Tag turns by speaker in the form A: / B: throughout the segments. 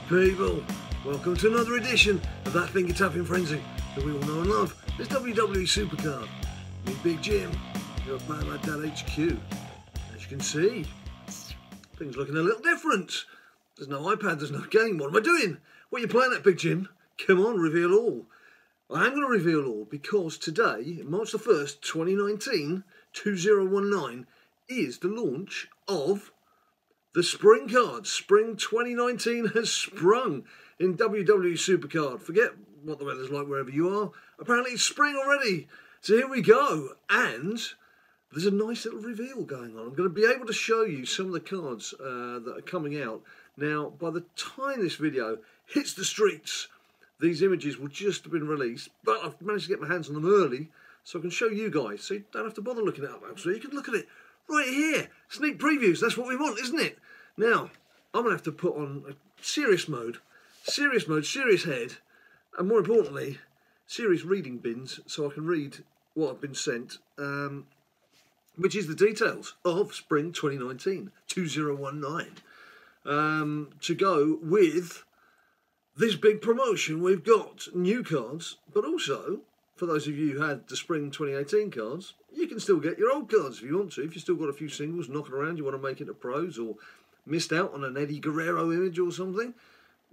A: People, welcome to another edition of that finger tapping frenzy that we all know and love. It's WWE SuperCard. Me, Big Jim, here at BadLadDad HQ. As you can see, things looking a little different. There's no iPad, there's no game. What am I doing? What are you playing at, Big Jim? Come on, reveal all. I am going to reveal all because today, March the 1st, 2019, 2019, is the launch of the Spring Card. Spring 2019 has sprung in WWE SuperCard. Forget what the weather's like wherever you are. Apparently it's spring already. So here we go. And there's a nice little reveal going on. I'm going to be able to show you some of the cards that are coming out. Now, by the time this video hits the streets, these images will just have been released. But I've managed to get my hands on them early so I can show you guys. So you don't have to bother looking it up elsewhere. You can look at it right here. Sneak previews. That's what we want, isn't it? Now, I'm going to have to put on a serious mode, serious head, and more importantly, serious reading bins so I can read what I've been sent, which is the details of Spring 2019, 2019. To go with this big promotion, we've got new cards, but also, for those of you who had the Spring 2018 cards, you can still get your old cards if you want to. If you've still got a few singles knocking around, you want to make it to pros, or missed out on an Eddie Guerrero image or something,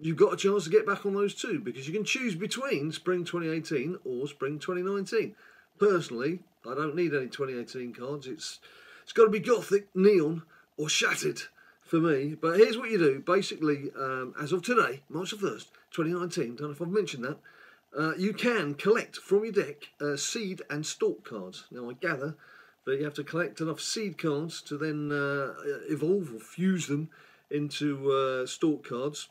A: you've got a chance to get back on those too, because you can choose between Spring 2018 or Spring 2019. Personally, I don't need any 2018 cards. It's got to be Gothic, Neon, or Shattered for me. But here's what you do. Basically, as of today, March the 1st, 2019, don't know if I've mentioned that, you can collect from your deck seed and stalk cards. Now, I gather that you have to collect enough seed cards to then evolve or fuse them into stalk cards.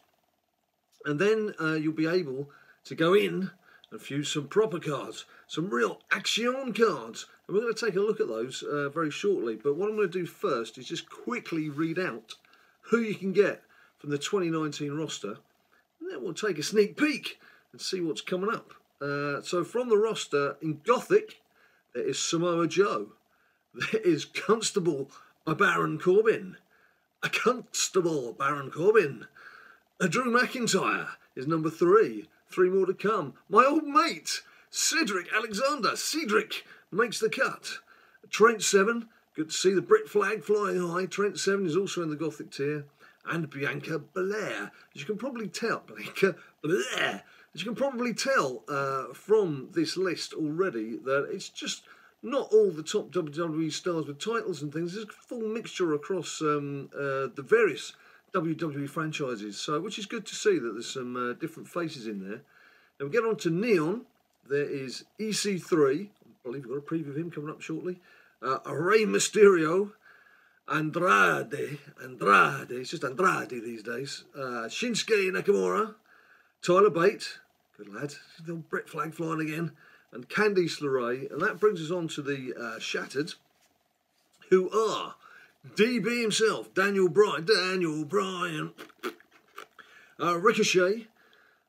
A: And then you'll be able to go in and fuse some proper cards, some real action cards. And we're going to take a look at those very shortly. But what I'm going to do first is just quickly read out who you can get from the 2019 roster. And then we'll take a sneak peek and see what's coming up. So from the roster in Gothic, there is Samoa Joe. There is Constable Baron Corbin. A Constable Baron Corbin. A Drew McIntyre is number 3. 3 more to come. My old mate, Cedric Alexander. Cedric makes the cut. Trent Seven. Good to see the Brit flag flying high. Trent Seven is also in the Gothic tier. And Bianca Belair. As you can probably tell, Bianca Belair. As you can probably tell from this list already, that it's just not all the top WWE stars with titles and things. There's a full mixture across the various WWE franchises, so which is good to see that there's some different faces in there. Now we get on to Neon. There is EC3. I believe we've got a preview of him coming up shortly. Rey Mysterio. Andrade. It's just Andrade these days. Shinsuke Nakamura. Tyler Bate. Good lad. The Brit flag flying again. And Candice LeRae, and that brings us on to the Shattered, who are DB himself, Daniel Bryan, Ricochet,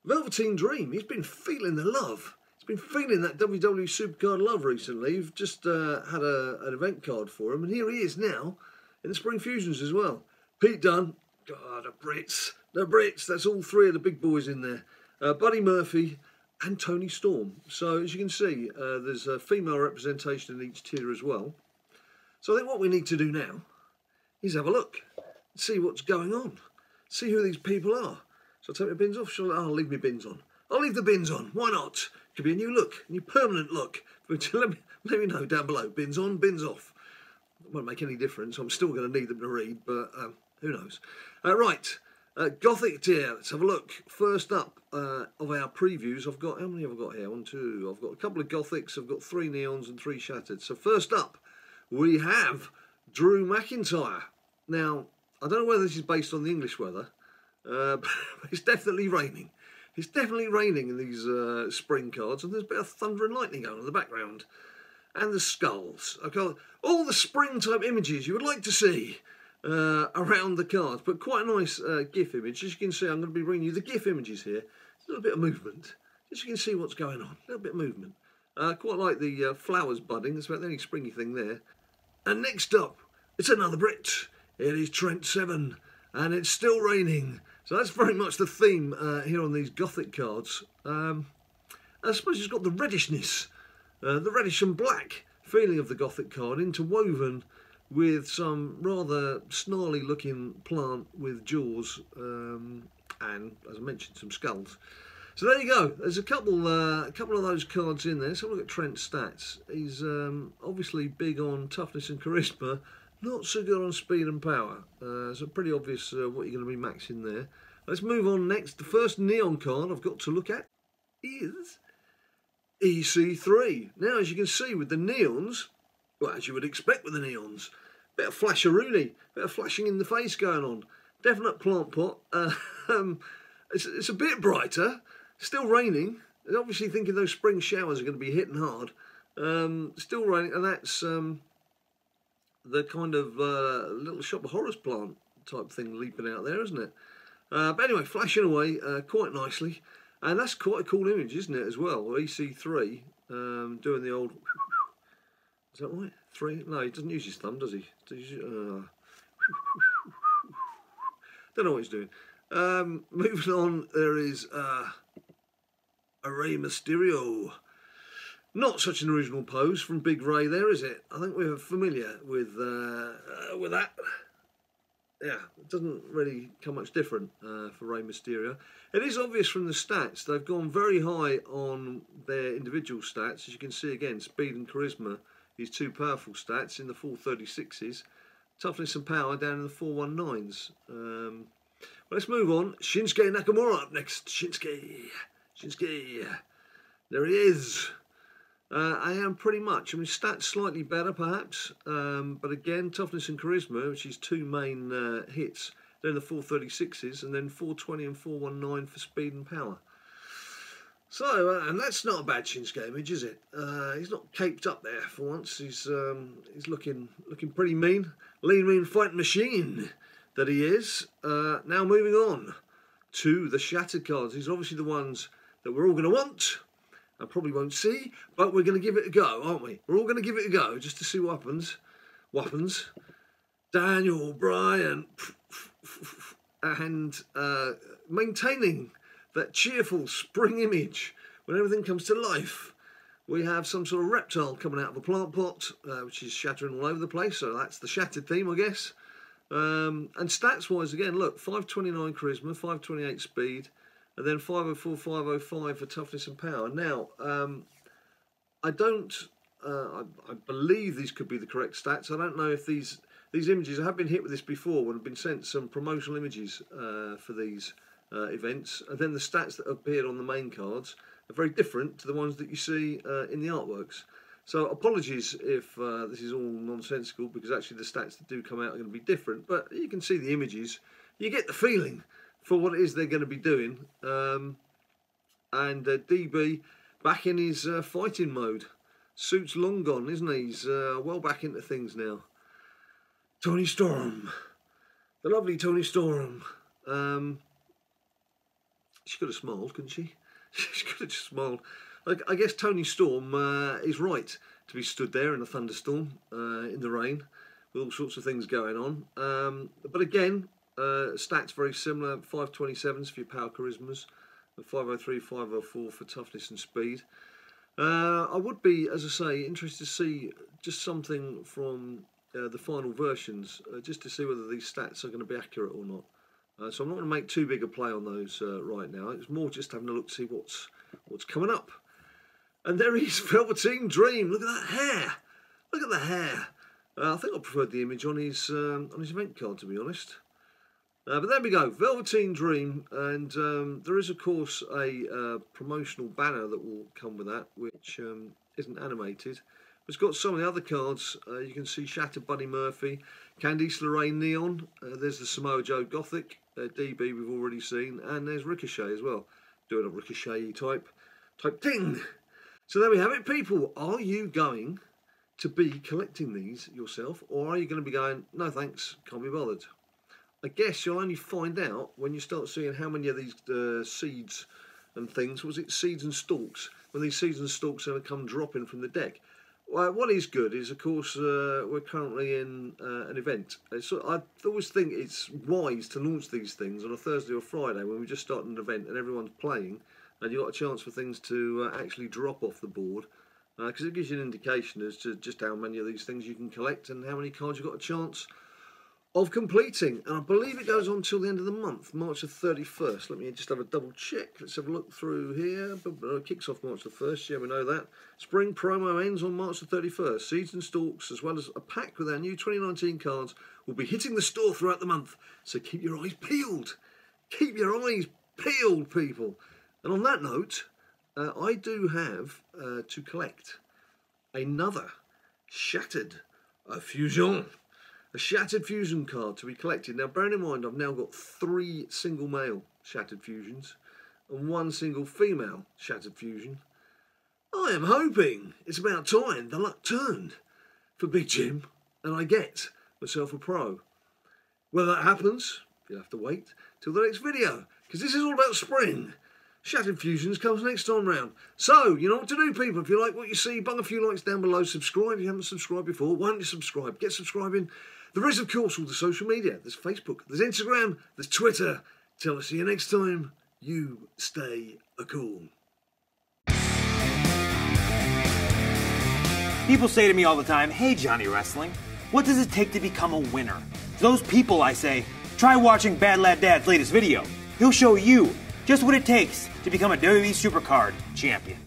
A: Velveteen Dream. He's been feeling the love. He's been feeling that WWE SuperCard love recently. We've just had an event card for him, and here he is now in the Spring Fusions as well. Pete Dunne, God, the Brits, that's all 3 of the big boys in there. Buddy Murphy, and Tony Storm. So as you can see, there's a female representation in each tier as well. So I think what we need to do now is have a look, see what's going on, see who these people are. So I'll take my bins off. I'll leave my bins on. I'll leave the bins on. Why not? Could be a new look, a new permanent look. Let me know down below. Bins on, bins off. It won't make any difference. I'm still going to need them to read, but who knows? Right. Gothic tier, let's have a look. First up of our previews, I've got, how many have I got here? 1, 2, I've got a couple of Gothics, I've got 3 Neons and 3 Shattered. So first up, we have Drew McIntyre. Now, I don't know whether this is based on the English weather, but it's definitely raining. It's definitely raining in these spring cards, and there's a bit of thunder and lightning going on in the background. And the skulls. Okay, all the spring-type images you would like to see around the cards, but quite a nice GIF image. As you can see, I'm going to be bringing you the GIF images here. A little bit of movement, just so you can see what's going on. A little bit of movement. Quite like the flowers budding. That's about the only springy thing there. And next up, it's another Brit. It is Trent Seven, and it's still raining. So that's very much the theme here on these Gothic cards. I suppose it's got the reddishness, the reddish and black feeling of the Gothic card interwoven with some rather snarly looking plant with jaws and, as I mentioned, some skulls. So there you go. There's a couple of those cards in there. Let's have a look at Trent's stats. He's obviously big on toughness and charisma, not so good on speed and power. So pretty obvious what you're going to be maxing there. Let's move on next. The first neon card I've got to look at is EC3. Now, as you can see with the neons, well, as you would expect with the neons, bit of flasheroonie, bit of flashing in the face going on. Definite plant pot. It's a bit brighter. Still raining. They're obviously thinking those spring showers are going to be hitting hard. Still raining, and that's the kind of little Shop of Horrors plant type thing leaping out there, isn't it? But anyway, flashing away quite nicely. And that's quite a cool image, isn't it, as well? EC3 doing the old... Is that right? 3? No, he doesn't use his thumb, does he? Don't know what he's doing. Moving on, there is Rey Mysterio. Not such an original pose from Big Ray there, is it? I think we're familiar with that. Yeah, it doesn't really come much different for Rey Mysterio. It is obvious from the stats, they've gone very high on their individual stats. As you can see again, speed and charisma, these two powerful stats in the 436s. Toughness and power down in the 419s. Let's move on. Shinsuke Nakamura up next. Shinsuke. There he is. I am pretty much. I mean, stats slightly better perhaps. But again, toughness and charisma, which is two main hits. Then the 436s and then 420 and 419 for speed and power. So, and that's not a bad Shinsuke image, is it? He's not caped up there for once. He's looking pretty mean. Lean, mean fighting machine that he is. Now moving on to the shattered cards. These are obviously the ones that we're all going to want and probably won't see, but we're going to give it a go, aren't we? We're all going to give it a go just to see what happens. Daniel Bryan and maintaining that cheerful spring image when everything comes to life. We have some sort of reptile coming out of a plant pot, which is shattering all over the place, so that's the shattered theme, I guess. And stats-wise, again, look, 529 charisma, 528 speed, and then 504, 505 for toughness and power. Now, I believe these could be the correct stats. I don't know if these images, I have been hit with this before when I've been sent some promotional images for these events, and then the stats that appeared on the main cards are very different to the ones that you see in the artworks. So apologies if this is all nonsensical, because actually the stats that do come out are going to be different, but you can see the images, you get the feeling for what it is they're going to be doing. And DB back in his fighting mode. Suit's long gone, isn't he? He's well back into things now. Toni Storm, the lovely Toni Storm. She could have smiled, couldn't she? She could have just smiled. I guess Toni Storm is right to be stood there in a thunderstorm, in the rain, with all sorts of things going on. But again, stats very similar. 527s for your power charismas, and 503, 504 for toughness and speed. I would be, as I say, interested to see just something from the final versions, just to see whether these stats are going to be accurate or not. So I'm not going to make too big a play on those right now. It's more just having a look to see what's coming up. And there is Velveteen Dream. Look at that hair. Look at the hair. I think I preferred the image on his event card, to be honest. But there we go, Velveteen Dream, and there is of course a promotional banner that will come with that, which isn't animated. It's got some of the other cards. You can see Shattered Buddy Murphy, Candice LeRae Neon. There's the Samoa Joe Gothic, DB we've already seen, and there's Ricochet as well, doing a Ricochet type thing. So there we have it, people. Are you going to be collecting these yourself, or are you going to be going, no thanks, can't be bothered? I guess you'll only find out when you start seeing how many of these seeds and things, was it seeds and stalks, when these seeds and stalks are going to come dropping from the deck. Well, what is good is, of course, we're currently in an event. I always think it's wise to launch these things on a Thursday or Friday when we just start an event and everyone's playing, and you've got a chance for things to actually drop off the board, because it gives you an indication as to just how many of these things you can collect and how many cards you've got a chance of completing. And I believe it goes on till the end of the month, March the 31st. Let me just have a double check. Let's have a look through here. It kicks off March the 1st, yeah, we know that. Spring promo ends on March the 31st. Seeds and stalks, as well as a pack with our new 2019 cards, will be hitting the store throughout the month. So keep your eyes peeled. Keep your eyes peeled, people. And on that note, I do have to collect another Shattered Fusion. A Shattered Fusion card to be collected. Now, bearing in mind, I've now got 3 single male Shattered Fusions and 1 single female Shattered Fusion. I am hoping it's about time the luck turned for Big Jim and I get myself a pro. Whether that happens, you'll have to wait till the next video, because this is all about spring. Shattered Fusions comes next time round. So, you know what to do, people. If you like what you see, bung a few likes down below. Subscribe if you haven't subscribed before. Why don't you subscribe? Get subscribing. There is, of course, all the social media. There's Facebook, there's Instagram, there's Twitter. Till I see you next time, you stay cool.
B: People say to me all the time, "Hey, Johnny Wrestling, what does it take to become a winner?" To those people, I say, try watching BadLadDad's latest video. He'll show you just what it takes to become a WWE SuperCard champion.